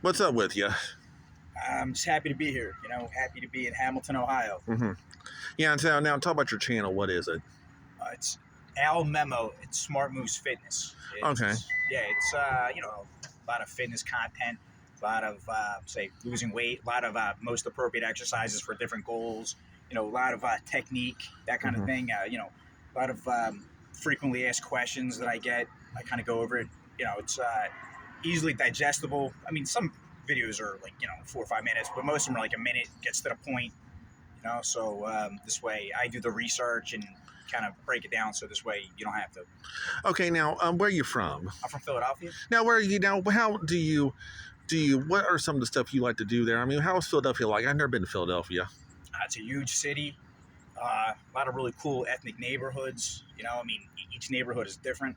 What's up with you? I'm just happy to be here. Happy to be in Hamilton, Ohio. Yeah, and so now talk about your channel. What is it? It's Memmo. It's Smart Moves Fitness. Okay. Yeah, it's a lot of fitness content, a lot of say losing weight, a lot of most appropriate exercises for different goals. A lot of technique, that kind of thing. A lot of frequently asked questions that I get. I kind of go over it. It's easily digestible. I mean, some videos are like 4 or 5 minutes, but most of them are like a minute. Gets to the point. So this way I do the research and kind of break it down, so this way you don't have to. Okay, now where are you from? I'm from Philadelphia. Now, where are you now? How do you? What are some of the stuff you like to do there? I mean, how is Philadelphia like? I've never been to Philadelphia. It's a huge city. A lot of really cool ethnic neighborhoods. Each neighborhood is different.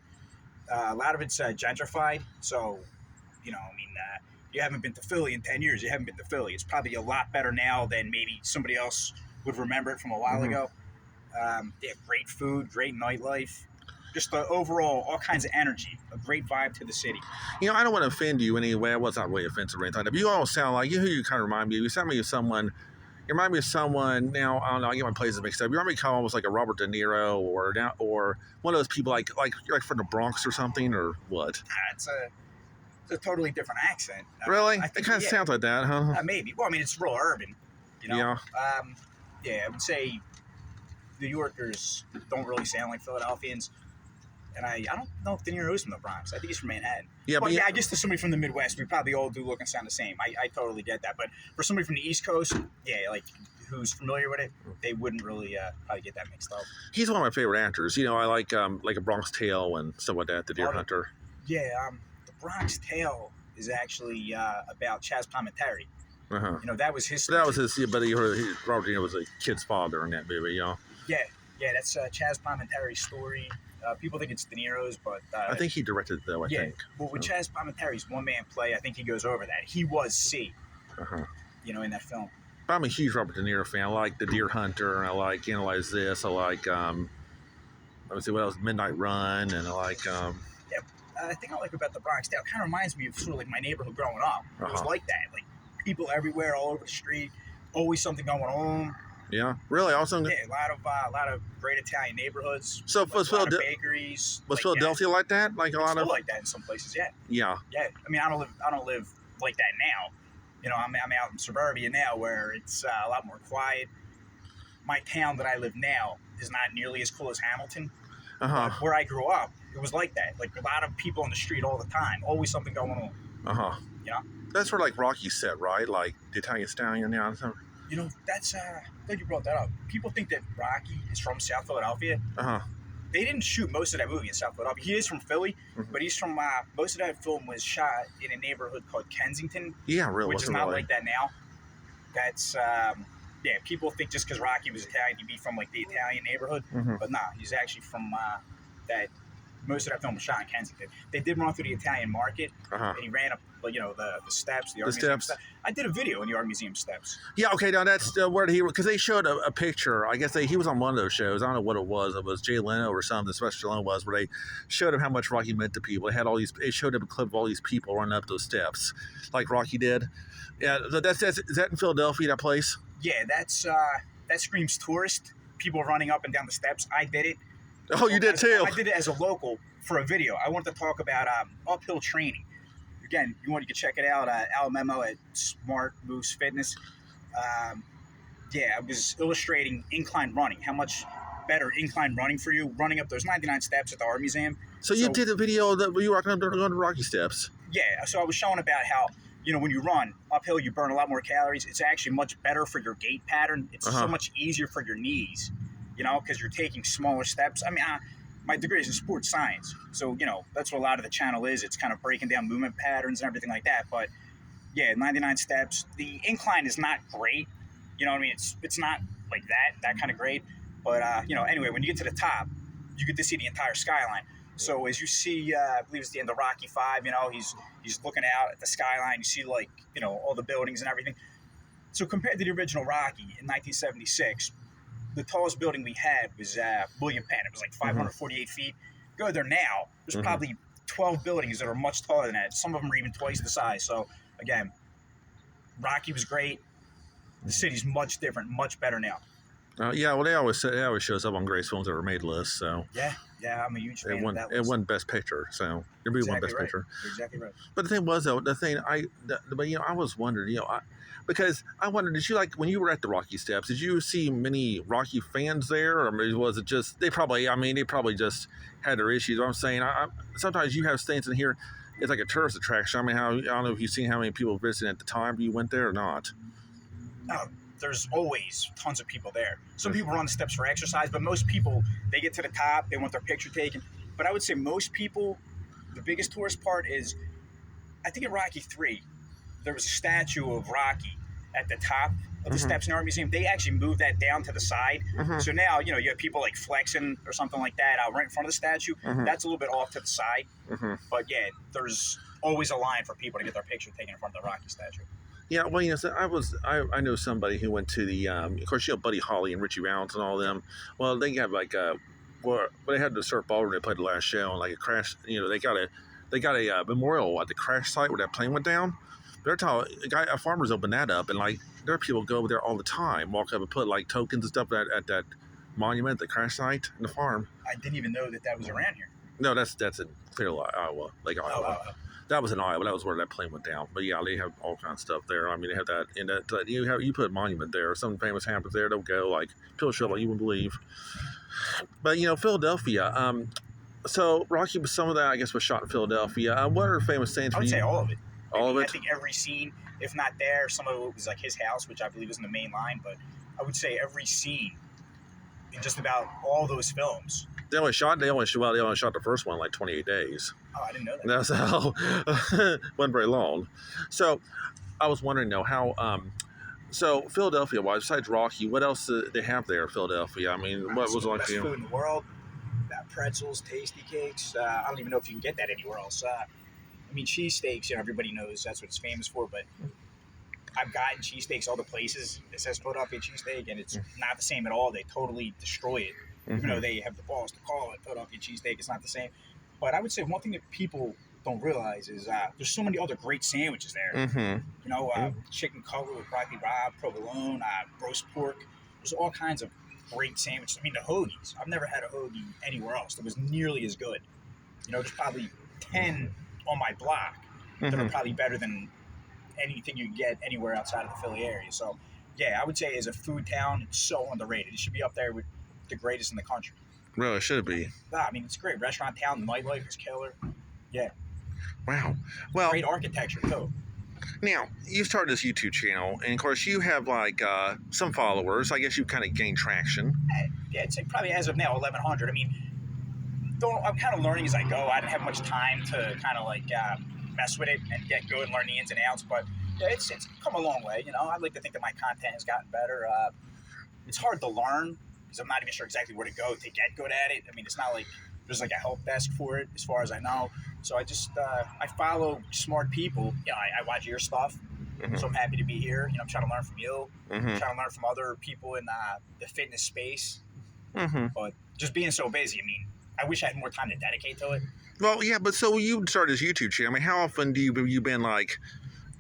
A lot of it's gentrified. So, you haven't been to Philly in 10 years. You haven't been to Philly. It's probably a lot better now than maybe somebody else would remember it from a while ago. They have great food, great nightlife, just the overall, all kinds of energy, a great vibe to the city. I don't want to offend you in any way. I was not really offensive or anything. But you all sound like who you kind of remind me of. You sound like of someone. You remind me of someone. Now I don't know. I get my places mixed up. You remind me of almost like a Robert De Niro or one of those people like from the Bronx or something or what? It's a totally different accent. Really? It kind of sounds like that, huh? Maybe. Well, it's real urban. Yeah. I would say New Yorkers don't really sound like Philadelphians. And I don't know if De Niro's from the Bronx. I think he's from Manhattan. Yeah, but I guess to somebody from the Midwest, we probably all do look and sound the same. I totally get that. But for somebody from the East Coast, who's familiar with it, they wouldn't really probably get that mixed up. He's one of my favorite actors. I like A Bronx Tale and stuff like that, The Deer Hunter. Yeah, The Bronx Tale is actually about Chaz Palminteri. That was his story. That was his, but Robert De Niro was a kid's father in that movie, Yeah, that's Chaz Palminteri's story. People think it's De Niro's, but I think he directed it though. I think. Well, with Chaz Palminteri's one-man play, I think he goes over that. He was C. In that film. I'm a huge Robert De Niro fan. I like The Deer Hunter, and I like Analyze This. I like let me see what else, Midnight Run, and I like. I think I like about The Bronx Tale. It kind of reminds me of sort of like my neighborhood growing up. It was like that, like people everywhere, all over the street, always something going on. Yeah, really awesome. Yeah, a lot of great Italian neighborhoods. So was bakeries. Was Philadelphia like that? Like a lot of like that in some places. Yeah. Yeah. Yeah. I don't live like that now. I'm out in suburbia now, where it's a lot more quiet. My town that I live now is not nearly as cool as Hamilton. But where I grew up, it was like that. Like a lot of people on the street all the time, always something going on. That's where like Rocky's set, right? Like the Italian Stallion now. That's glad you brought that up. People think that Rocky is from South Philadelphia. They didn't shoot most of that movie in South Philadelphia. He is from Philly, but he's from most of that film was shot in a neighborhood called Kensington. Yeah, really, which is not like that now. That's people think just because Rocky was Italian, he'd be from like the Italian neighborhood, but nah, he's actually from that. Most of that film was shot in Kensington. They did run through the Italian market, and he ran up, the steps, the art museum steps. I did a video on the art museum steps. Yeah, okay, now that's where because they showed a picture. I guess he was on one of those shows. I don't know what it was. It was Jay Leno or something. Sylvester Stallone was, where they showed him how much Rocky meant to people. They had They showed him a clip of all these people running up those steps, like Rocky did. Yeah, is that in Philadelphia? That place? Yeah, that screams tourist. People running up and down the steps. I did it. Oh, you did too. I did it as a local for a video. I wanted to talk about uphill training. Again, you can check it out. Memmo at Smart Moves Fitness. I was illustrating incline running. How much better incline running for you, running up those 99 steps at the art museum. So you did a video that you were going to Rocky steps. Yeah, so I was showing about how when you run uphill, you burn a lot more calories. It's actually much better for your gait pattern. It's so much easier for your knees. Because you're taking smaller steps. My degree is in sports science, so that's what a lot of the channel is. It's kind of breaking down movement patterns and everything like that. But yeah, 99 steps. The incline is not great. It's not like that kind of great. But anyway, when you get to the top, you get to see the entire skyline. So as you see, I believe it's the end of Rocky V. He's looking out at the skyline. You see all the buildings and everything. So compared to the original Rocky in 1976. The tallest building we had was William Penn. It was like 548 feet. Go there now, there's probably 12 buildings that are much taller than that. Some of them are even twice the size. So again, Rocky was great. The city's much different, much better now. Yeah, well, they always say, it always shows up on Grace Films Ever Made list. So Yeah, I'm a huge fan of that it list. won Best Picture, so it'll be one Best right. Picture. You're exactly right. But the thing was, though, but I was wondering, because I wondered, did you like when you were at the Rocky Steps? Did you see many Rocky fans there, or was it just they probably just had their issues? I'm saying, sometimes you have things in here. It's like a tourist attraction. I mean, I don't know if you've seen how many people visited at the time you went there or not. No, there's always tons of people there. Some people run the steps for exercise, but most people, they get to the top, they want their picture taken. But I would say most people, the biggest tourist part is, I think in Rocky 3, there was a statue of Rocky at the top of the steps in our museum. They actually moved that down to the side. So now, you have people like flexing or something like that out right in front of the statue. That's a little bit off to the side. But yeah, there's always a line for people to get their picture taken in front of the Rocky statue. Yeah, well, so I know somebody who went to the, of course, Buddy Holly and Richie Valens and all of them. Well, they have like they had the surf ballroom. They played the last show, and like a crash. They got a memorial at the crash site where that plane went down. They're telling a farmer's opened that up, and like there are people go over there all the time, walk up and put like tokens and stuff at that monument, the crash site, and the farm. I didn't even know that was around here. No, that's in Clear Lake, Iowa, Lake Iowa. That was in Iowa. That was where that plane went down. But yeah, they have all kinds of stuff there. I mean, they have that in that you put a monument there. Something famous happens there. They'll go like people show up like you wouldn't believe. But Philadelphia. So Rocky was some of that. I guess was shot in Philadelphia. What are famous things? I would say all of it. All of it. I think every scene, if not there, some of it was like his house, which I believe is in the main line. But I would say every scene in just about all those films. They only shot the first one in like 28 days. Oh, I didn't know that. That's how wasn't very long. So I was wondering though how so Philadelphia wise, besides Rocky, what else do they have there in Philadelphia? I mean, what was like best food in the world? Pretzels, tasty cakes. I don't even know if you can get that anywhere else. I mean, cheesesteaks, everybody knows that's what it's famous for, but I've gotten cheesesteaks other places. It says Philadelphia cheesesteak, and it's not the same at all. They totally destroy it. Even though they have the balls to call it Philadelphia cheesesteak, it's not the same. But I would say one thing that people don't realize is there's so many other great sandwiches there. Chicken cutlet with broccoli rabe, provolone, roast pork. There's all kinds of great sandwiches. I mean, the hoagies. I've never had a hoagie anywhere else that was nearly as good. There's probably 10 on my block that are probably better than anything you can get anywhere outside of the Philly area. So, yeah, I would say as a food town, it's so underrated. It should be up there with the greatest in the country. Really, it should be. I mean, it's a great restaurant town. The nightlife is killer. Yeah. Wow. Well, great architecture, too. Now, you started this YouTube channel, and of course, you have like some followers. I guess you've kind of gained traction. Yeah, it's probably as of now 1,100. I mean, I'm kind of learning as I go. I didn't have much time to kind of like mess with it and get good and learn the ins and outs. But yeah, it's come a long way. I'd like to think that my content has gotten better. It's hard to learn because I'm not even sure exactly where to go to get good at it. I mean, it's not like there's like a help desk for it, as far as I know. So I just I follow smart people. I watch your stuff, so I'm happy to be here. I'm trying to learn from you. I'm trying to learn from other people in the fitness space. But just being so busy, I mean, I wish I had more time to dedicate to it. Well, yeah, but so you started this YouTube channel. I mean, how often have you been like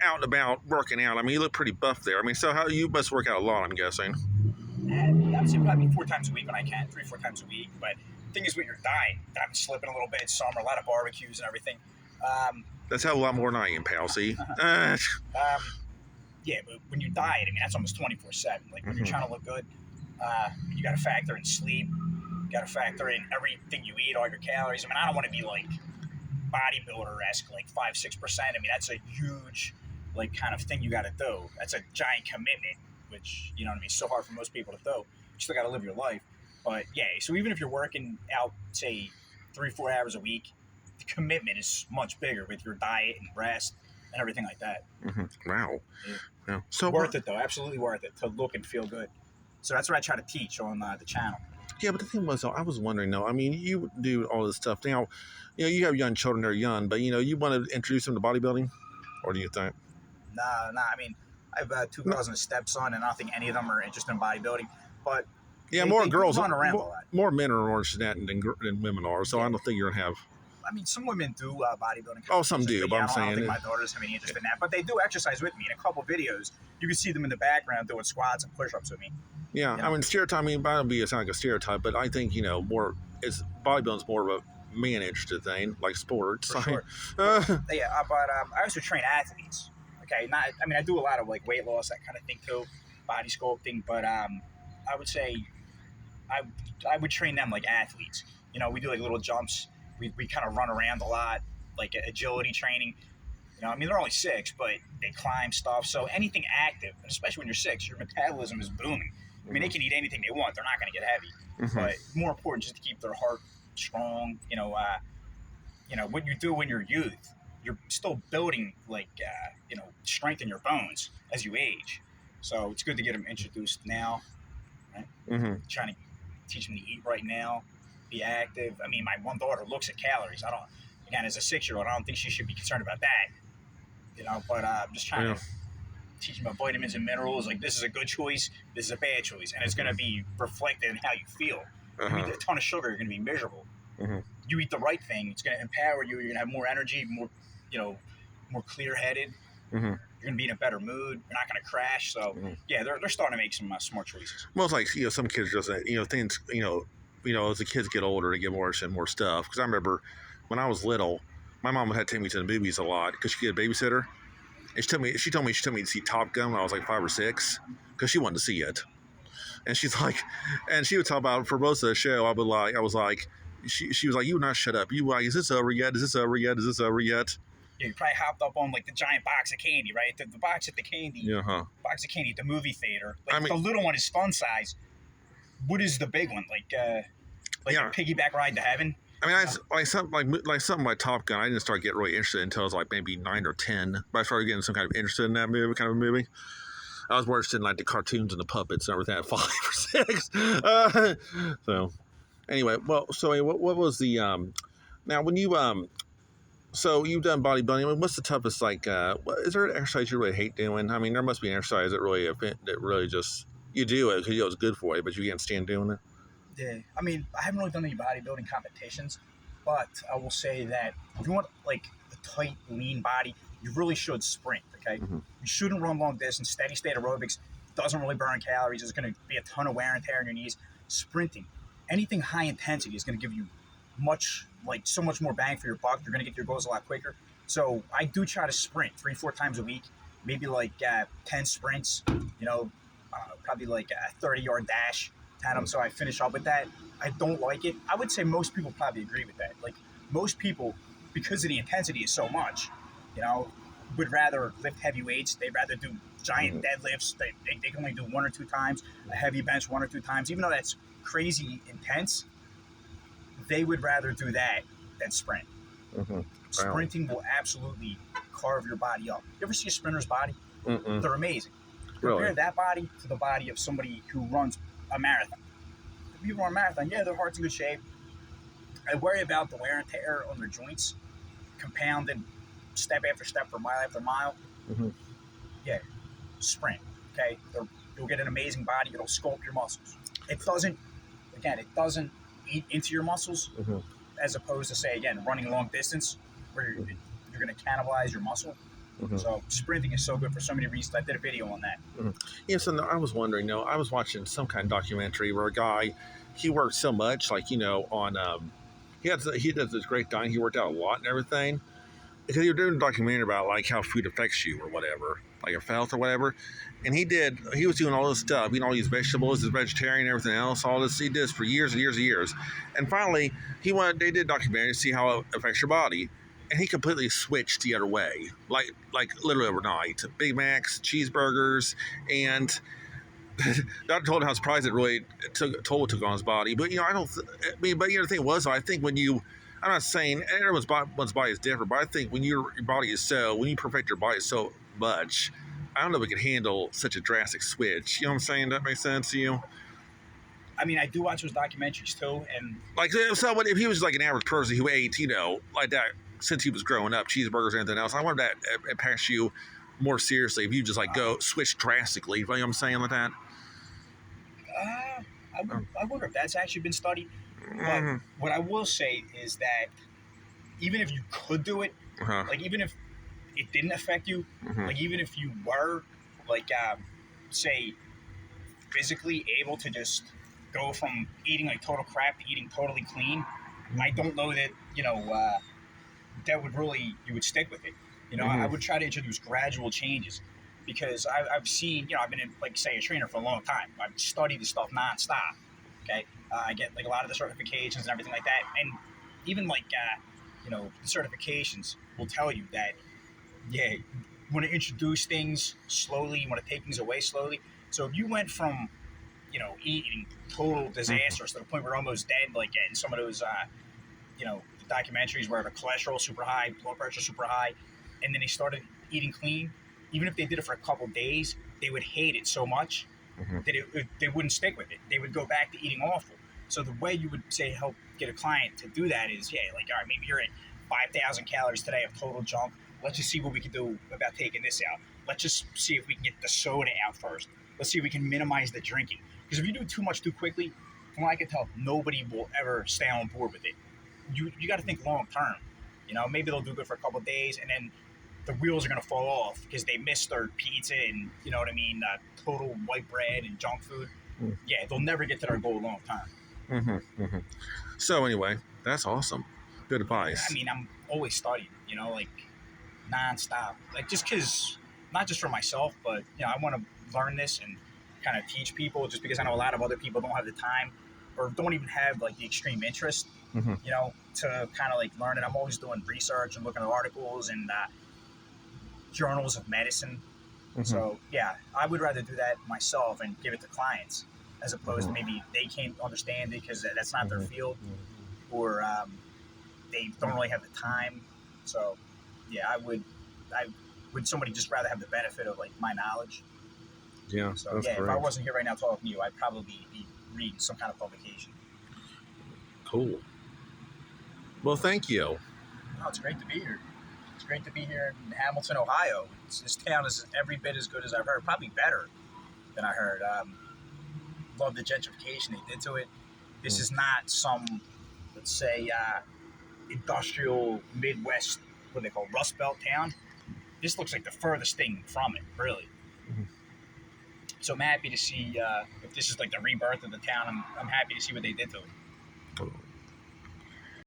out and about working out? I mean, you look pretty buff there. I mean, so you must work out a lot, I'm guessing. I would say probably 4 times a week when I can, 3-4 times a week. But the thing is with your diet, I'm slipping a little bit. It's summer, a lot of barbecues and everything. That's a lot more than I am, pal. See? Yeah, but when you diet, I mean, that's almost 24/7. Like when you're trying to look good, you got to factor in sleep. You got to factor in everything you eat, all your calories. I mean, I don't want to be like bodybuilder-esque, like 5-6%. I mean, that's a huge, like, kind of thing you got to do. That's a giant commitment, which, you know what I mean, so hard for most people to do. You still got to live your life. But, yeah, so even if you're working out, say, 3-4 hours a week, the commitment is much bigger with your diet and rest and everything like that. Wow. Yeah. So worth it, though. Absolutely worth it to look and feel good. So that's what I try to teach on the channel. Yeah, but the thing was, I was wondering, though, I mean, you do all this stuff. Now, you have young children, they're young, but, you want to introduce them to bodybuilding? Or do you think? Nah, I mean, I have 2 cousin stepson, and I don't think any of them are interested in bodybuilding. But yeah, more girls run around a lot. More men are interested in that than women are, so I don't think you're going to have... I mean, some women do bodybuilding. Oh, some do, but yeah, I'm I don't saying think my daughters have any interest in that, but they do exercise with me. In a couple videos, you can see them in the background doing squats and push-ups with me. yeah. You I know? mean, stereotype. I mean, bodybuilding is not like a stereotype, but I think more. It's bodybuilding's more of a managed thing, like sports. For sure. Yeah, but I also train athletes. Okay, not. I mean, I do a lot of like weight loss, that kind of thing too, body sculpting. But I would say I I would train them like athletes. We do like little jumps. We kind of run around a lot, like agility training. I mean, they're only 6, but they climb stuff. So anything active, and especially when you're 6, your metabolism is booming. I mean, they can eat anything they want. They're not going to get heavy. Mm-hmm. But more important, just to keep their heart strong. What you do in your youth, you're still building strength in your bones as you age. So it's good to get them introduced now. Right? Mm-hmm. Trying to teach them to eat right now, be active. I mean, my one daughter looks at calories. Again, as a 6-year-old, I don't think she should be concerned about that. But I'm just trying to teach them about vitamins and minerals. Like, this is a good choice, this is a bad choice, and it's going to be reflected in how you feel. You eat a ton of sugar, you're going to be miserable. Mm-hmm. You eat the right thing, it's going to empower you. You're going to have more energy, more clear-headed. Mm-hmm. You're going to be in a better mood. You're not going to crash. So, yeah, they're starting to make some smart choices. Well, it's like some kids just things as the kids get older, they get more and more stuff. Because I remember when I was little, my mom would have to take me to the movies a lot because she had a babysitter. And she told me to see Top Gun when I was like 5 or 6 because she wanted to see it. And she's like, and she would talk about for most of the show. I was like, she was like, you would not shut up. You like, is this over yet? Is this over yet? Is this over yet? Yeah, you probably hopped up on like the giant box of candy, right? The box at the candy, box of candy at the movie theater. Like, the little one is fun size. What is the big one? Like a piggyback ride to heaven? I mean, something like Top Gun. I didn't start getting really interested until I was like maybe 9 or 10. But I started getting some kind of interested in that movie. I was more interested in like the cartoons and the puppets and everything at 5 or 6. So anyway, what was the now when you so you've done bodybuilding. I mean, what's the toughest is there an exercise you really hate doing? I mean, there must be an exercise that really just you do it because it's good for you, but you can't stand doing it. Yeah, I mean, I haven't really done any bodybuilding competitions, but I will say that if you want like a tight, lean body, you really should sprint. Okay, You shouldn't run long distance. Steady state aerobics doesn't really burn calories. There's going to be a ton of wear and tear on your knees. Sprinting, anything high intensity is going to give you so much more bang for your buck. You're going to get your goals a lot quicker. So I do try to sprint 3-4 times a week, maybe 10 sprints. Probably like a 30-yard dash. So I finish up with that. I don't like it. I would say most people probably agree with that. Like, most people, because of the intensity is so much, would rather lift heavy weights. They'd rather do giant deadlifts. They can only do 1 or 2 times, a heavy bench 1 or 2 times. Even though that's crazy intense, they would rather do that than sprint. Sprinting will absolutely carve your body up. You ever see a sprinter's body? They're amazing. Compare that body to the body of somebody who runs a marathon. The people run a marathon, their heart's in good shape. I worry about the wear and tear on their joints, compounded step after step for mile after mile. Yeah, sprint. Okay, you'll get an amazing body. It'll sculpt your muscles. It doesn't eat into your muscles, as opposed to, say, again, running long distance where you're going to cannibalize your muscle. So sprinting is so good for so many reasons. I did a video on that. Yeah, so I was wondering, I was watching some kind of documentary where a guy, he worked so much, on he does this great diet. He worked out a lot and everything. Because he was doing a documentary about how food affects you or whatever, like your health or whatever. And he was doing all this stuff, eating all these vegetables, he's vegetarian and everything else, all this. He did this for years and years and years. And finally, they did a documentary to see how it affects your body. And he completely switched the other way, like literally overnight. Big Macs, cheeseburgers, and Doctor told him how surprised it really took on his body. But the thing was, I think when I'm not saying everyone's body is different, but I think when your body is when you perfect your body so much, I don't know if it can handle such a drastic switch. You know what I'm saying? That makes sense to you? I mean, I do watch those documentaries too, and if he was like an average person who ate, like that since he was growing up, cheeseburgers and anything else, I wonder if that impacts you more seriously if you just go switch drastically. You know what I'm saying like that? I wonder if that's actually been studied. But what I will say is that even if you could do it, like even if it didn't affect you, like even if you were like say physically able to just go from eating like total crap to eating totally clean, I don't know that that would really you would stick with it. I would try to introduce gradual changes because I've seen I've been in, like say a trainer for a long time. I've studied this stuff nonstop. Okay, I get like a lot of the certifications and everything like that, and even like the certifications will tell you that yeah, you want to introduce things slowly, you want to take things away slowly. So if you went from eating total disasters to the point where you're almost dead, like in some of those documentaries where the cholesterol super high, blood pressure super high, and then they started eating clean. Even if they did it for a couple days, they would hate it so much that they wouldn't stick with it. They would go back to eating awful. So the way you would say help get a client to do that is, like, all right, maybe you're at 5,000 calories today of total junk. Let's just see what we can do about taking this out. Let's just see if we can get the soda out first. Let's see if we can minimize the drinking. Because if you do too much too quickly, from what I can tell, nobody will ever stay on board with it. You got to think long term. Maybe they'll do good for a couple of days, and then the wheels are going to fall off because they missed their pizza and total white bread and junk food. Yeah, they'll never get to their goal long term. So anyway, that's awesome. Good advice. I mean, I'm always studying. Like nonstop. Like just because, not just for myself, but I want to learn this and kind of teach people. Just because I know a lot of other people don't have the time or don't even have like the extreme interest. To kind of like learn it. I'm always doing research and looking at articles and journals of medicine. So yeah, I would rather do that myself and give it to clients as opposed to maybe they can't understand it because that's not their field or they don't really have the time. So yeah, I would somebody just rather have the benefit of like my knowledge. Yeah. So yeah, if I wasn't here right now talking to you, I'd probably be reading some kind of publication. Cool. Well, thank you. No, it's great to be here. It's great to be here in Hamilton, Ohio. This town is every bit as good as I've heard, probably better than I heard. Love the gentrification they did to it. This is not some, let's say, industrial Midwest, what they call Rust Belt town. This looks like the furthest thing from it, really. So I'm happy to see if this is like the rebirth of the town. I'm happy to see what they did to it.